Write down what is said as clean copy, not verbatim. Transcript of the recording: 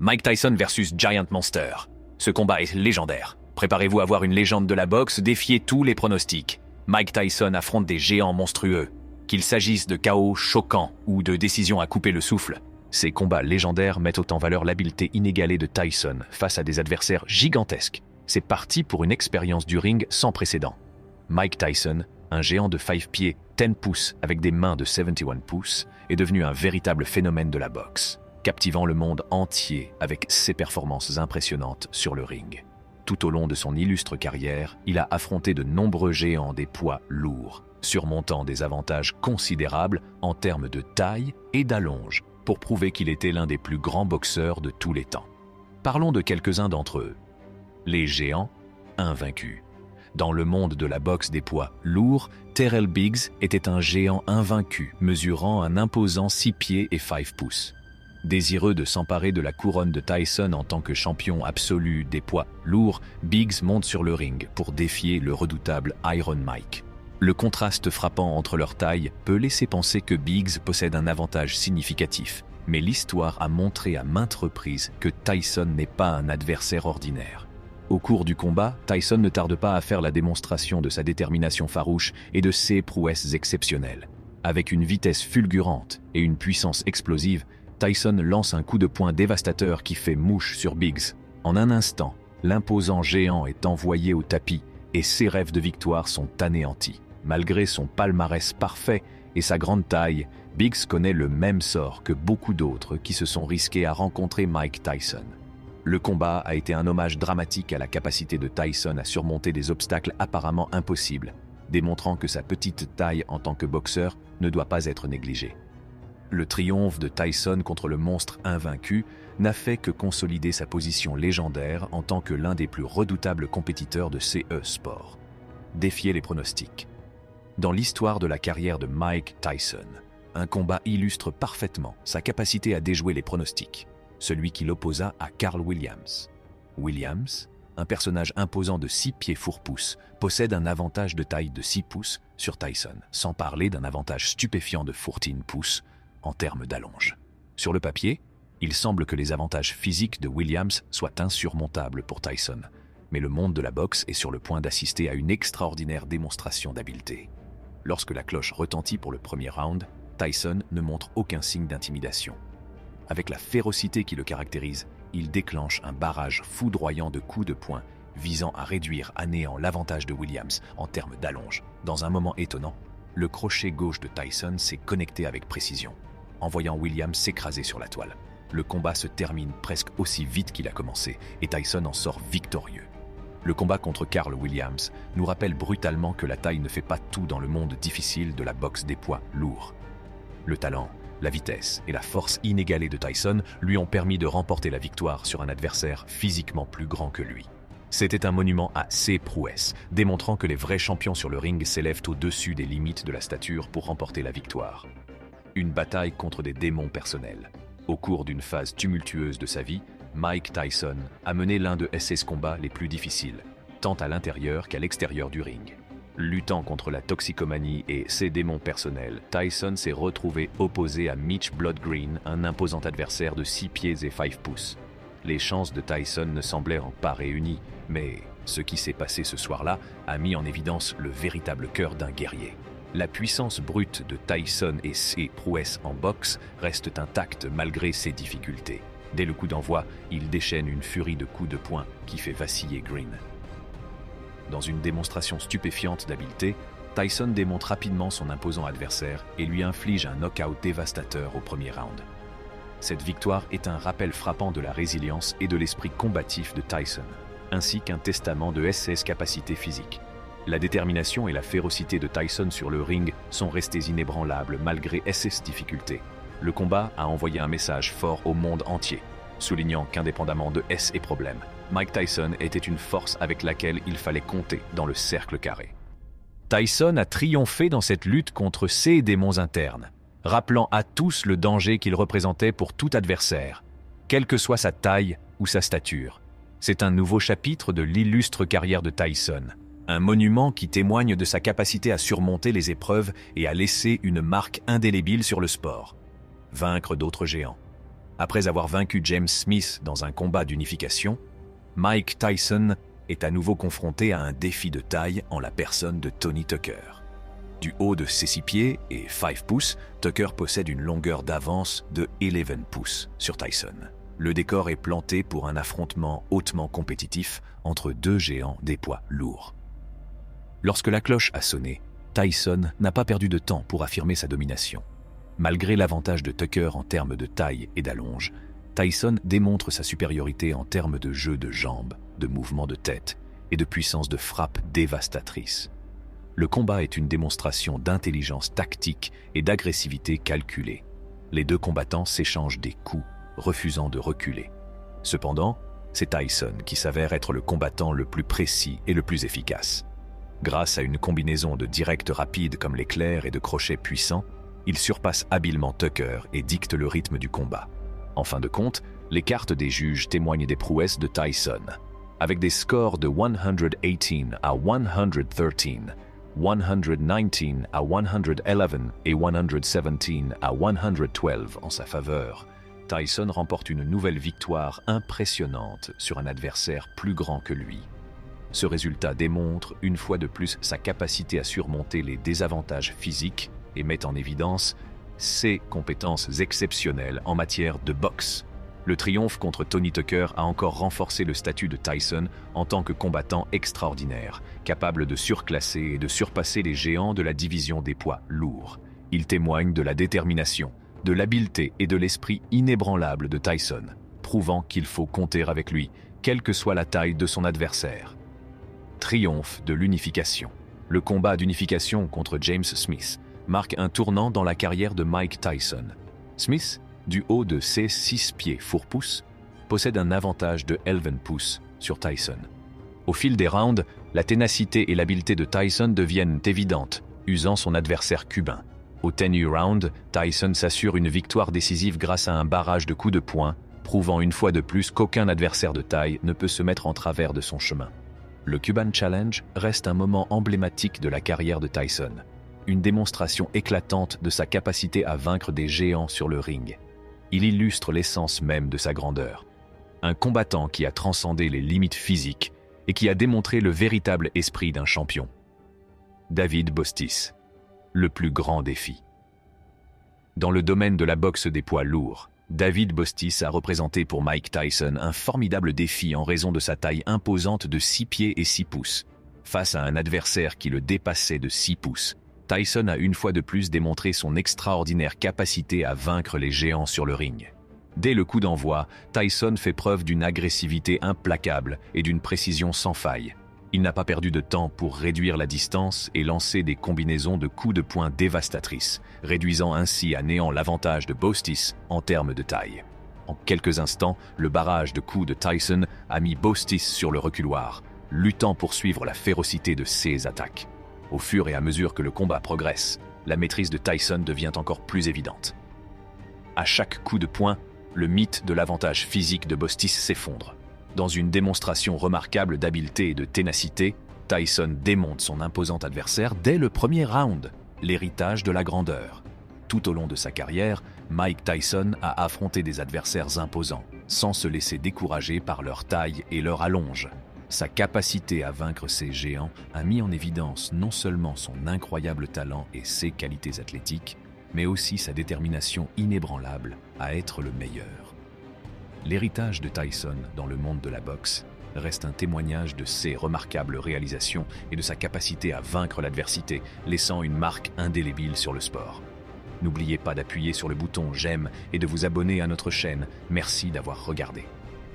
Mike Tyson versus Giant Monster. Ce combat est légendaire. Préparez-vous à voir une légende de la boxe défier tous les pronostics. Mike Tyson affronte des géants monstrueux. Qu'il s'agisse de chaos choquants ou de décisions à couper le souffle, ces combats légendaires mettent en valeur l'habileté inégalée de Tyson face à des adversaires gigantesques. C'est parti pour une expérience du ring sans précédent. Mike Tyson, un géant de 5 pieds 10 pouces avec des mains de 71 pouces, est devenu un véritable phénomène de la boxe, captivant le monde entier avec ses performances impressionnantes sur le ring. Tout au long de son illustre carrière, il a affronté de nombreux géants des poids lourds, surmontant des avantages considérables en termes de taille et d'allonge, pour prouver qu'il était l'un des plus grands boxeurs de tous les temps. Parlons de quelques-uns d'entre eux. Les géants invaincus. Dans le monde de la boxe des poids lourds, Terrell Biggs était un géant invaincu, mesurant un imposant 6 pieds et 5 pouces. Désireux de s'emparer de la couronne de Tyson en tant que champion absolu des poids lourds, Biggs monte sur le ring pour défier le redoutable Iron Mike. Le contraste frappant entre leurs tailles peut laisser penser que Biggs possède un avantage significatif, mais l'histoire a montré à maintes reprises que Tyson n'est pas un adversaire ordinaire. Au cours du combat, Tyson ne tarde pas à faire la démonstration de sa détermination farouche et de ses prouesses exceptionnelles. Avec une vitesse fulgurante et une puissance explosive, Tyson lance un coup de poing dévastateur qui fait mouche sur Biggs. En un instant, l'imposant géant est envoyé au tapis et ses rêves de victoire sont anéantis. Malgré son palmarès parfait et sa grande taille, Biggs connaît le même sort que beaucoup d'autres qui se sont risqués à rencontrer Mike Tyson. Le combat a été un hommage dramatique à la capacité de Tyson à surmonter des obstacles apparemment impossibles, démontrant que sa petite taille en tant que boxeur ne doit pas être négligée. Le triomphe de Tyson contre le monstre invaincu n'a fait que consolider sa position légendaire en tant que l'un des plus redoutables compétiteurs de CE Sport. Défier les pronostics. Dans l'histoire de la carrière de Mike Tyson, un combat illustre parfaitement sa capacité à déjouer les pronostics, celui qui l'opposa à Carl Williams. Williams, un personnage imposant de 6 pieds fourre-pouce, possède un avantage de taille de 6 pouces sur Tyson, sans parler d'un avantage stupéfiant de 14 pouces en termes d'allonge. Sur le papier, il semble que les avantages physiques de Williams soient insurmontables pour Tyson, mais le monde de la boxe est sur le point d'assister à une extraordinaire démonstration d'habileté. Lorsque la cloche retentit pour le premier round, Tyson ne montre aucun signe d'intimidation. Avec la férocité qui le caractérise, il déclenche un barrage foudroyant de coups de poing visant à réduire à néant l'avantage de Williams en termes d'allonge. Dans un moment étonnant, le crochet gauche de Tyson s'est connecté avec précision, envoyant Williams s'écraser sur la toile. Le combat se termine presque aussi vite qu'il a commencé et Tyson en sort victorieux. Le combat contre Carl Williams nous rappelle brutalement que la taille ne fait pas tout dans le monde difficile de la boxe des poids lourds. Le talent, la vitesse et la force inégalée de Tyson lui ont permis de remporter la victoire sur un adversaire physiquement plus grand que lui. C'était un monument à ses prouesses, démontrant que les vrais champions sur le ring s'élèvent au-dessus des limites de la stature pour remporter la victoire. Une bataille contre des démons personnels. Au cours d'une phase tumultueuse de sa vie, Mike Tyson a mené l'un de ses combats les plus difficiles, tant à l'intérieur qu'à l'extérieur du ring. Luttant contre la toxicomanie et ses démons personnels, Tyson s'est retrouvé opposé à Mitch Bloodgreen, un imposant adversaire de 6 pieds et 5 pouces. Les chances de Tyson ne semblaient pas réunies, mais ce qui s'est passé ce soir-là a mis en évidence le véritable cœur d'un guerrier. La puissance brute de Tyson et ses prouesses en boxe restent intactes malgré ses difficultés. Dès le coup d'envoi, il déchaîne une furie de coups de poing qui fait vaciller Green. Dans une démonstration stupéfiante d'habileté, Tyson démonte rapidement son imposant adversaire et lui inflige un knockout dévastateur au premier round. Cette victoire est un rappel frappant de la résilience et de l'esprit combatif de Tyson, ainsi qu'un testament de ses capacités physiques. La détermination et la férocité de Tyson sur le ring sont restées inébranlables malgré ses difficultés. Le combat a envoyé un message fort au monde entier, soulignant qu'indépendamment de ses problèmes, Mike Tyson était une force avec laquelle il fallait compter dans le cercle carré. Tyson a triomphé dans cette lutte contre ses démons internes, rappelant à tous le danger qu'il représentait pour tout adversaire, quelle que soit sa taille ou sa stature. C'est un nouveau chapitre de l'illustre carrière de Tyson, un monument qui témoigne de sa capacité à surmonter les épreuves et à laisser une marque indélébile sur le sport. Vaincre d'autres géants, Après avoir vaincu James Smith dans un combat d'unification, Mike Tyson est à nouveau confronté à un défi de taille en la personne de Tony Tucker. Du haut de ses 6 pieds et 5 pouces, Tucker possède une longueur d'avance de 11 pouces sur Tyson. Le décor est planté pour un affrontement hautement compétitif entre deux géants des poids lourds. Lorsque la cloche a sonné, Tyson n'a pas perdu de temps pour affirmer sa domination. Malgré l'avantage de Tucker en termes de taille et d'allonge, Tyson démontre sa supériorité en termes de jeu de jambes, de mouvement de tête et de puissance de frappe dévastatrice. Le combat est une démonstration d'intelligence tactique et d'agressivité calculée. Les deux combattants s'échangent des coups, refusant de reculer. Cependant, c'est Tyson qui s'avère être le combattant le plus précis et le plus efficace. Grâce à une combinaison de directs rapides comme l'éclair et de crochets puissants, il surpasse habilement Tucker et dicte le rythme du combat. En fin de compte, les cartes des juges témoignent des prouesses de Tyson. Avec des scores de 118 à 113, 119 à 111 et 117 à 112 en sa faveur, Tyson remporte une nouvelle victoire impressionnante sur un adversaire plus grand que lui. Ce résultat démontre une fois de plus sa capacité à surmonter les désavantages physiques et met en évidence ses compétences exceptionnelles en matière de boxe. Le triomphe contre Tony Tucker a encore renforcé le statut de Tyson en tant que combattant extraordinaire, capable de surclasser et de surpasser les géants de la division des poids lourds. Il témoigne de la détermination, de l'habileté et de l'esprit inébranlable de Tyson, prouvant qu'il faut compter avec lui, quelle que soit la taille de son adversaire. Triomphe de l'unification. Le combat d'unification contre James Smith marque un tournant dans la carrière de Mike Tyson. Smith, du haut de ses 6 pieds 4 pouces, possède un avantage de 11 pouces sur Tyson. Au fil des rounds, la ténacité et l'habileté de Tyson deviennent évidentes, usant son adversaire cubain. Au 10th round, Tyson s'assure une victoire décisive grâce à un barrage de coups de poing, prouvant une fois de plus qu'aucun adversaire de taille ne peut se mettre en travers de son chemin. Le Cuban Challenge reste un moment emblématique de la carrière de Tyson, une démonstration éclatante de sa capacité à vaincre des géants sur le ring. Il illustre l'essence même de sa grandeur. Un combattant qui a transcendé les limites physiques et qui a démontré le véritable esprit d'un champion. David Bostis, le plus grand défi. Dans le domaine de la boxe des poids lourds, David Bostis a représenté pour Mike Tyson un formidable défi en raison de sa taille imposante de 6 pieds et 6 pouces. Face à un adversaire qui le dépassait de 6 pouces, Tyson a une fois de plus démontré son extraordinaire capacité à vaincre les géants sur le ring. Dès le coup d'envoi, Tyson fait preuve d'une agressivité implacable et d'une précision sans faille. Il n'a pas perdu de temps pour réduire la distance et lancer des combinaisons de coups de poing dévastatrices, réduisant ainsi à néant l'avantage de Bostis en termes de taille. En quelques instants, le barrage de coups de Tyson a mis Bostis sur le reculoir, luttant pour suivre la férocité de ses attaques. Au fur et à mesure que le combat progresse, la maîtrise de Tyson devient encore plus évidente. À chaque coup de poing, le mythe de l'avantage physique de Bostis s'effondre. Dans une démonstration remarquable d'habileté et de ténacité, Tyson démonte son imposant adversaire dès le premier round, l'héritage de la grandeur. Tout au long de sa carrière, Mike Tyson a affronté des adversaires imposants, sans se laisser décourager par leur taille et leur allonge. Sa capacité à vaincre ces géants a mis en évidence non seulement son incroyable talent et ses qualités athlétiques, mais aussi sa détermination inébranlable à être le meilleur. L'héritage de Tyson dans le monde de la boxe reste un témoignage de ses remarquables réalisations et de sa capacité à vaincre l'adversité, laissant une marque indélébile sur le sport. N'oubliez pas d'appuyer sur le bouton j'aime et de vous abonner à notre chaîne. Merci d'avoir regardé.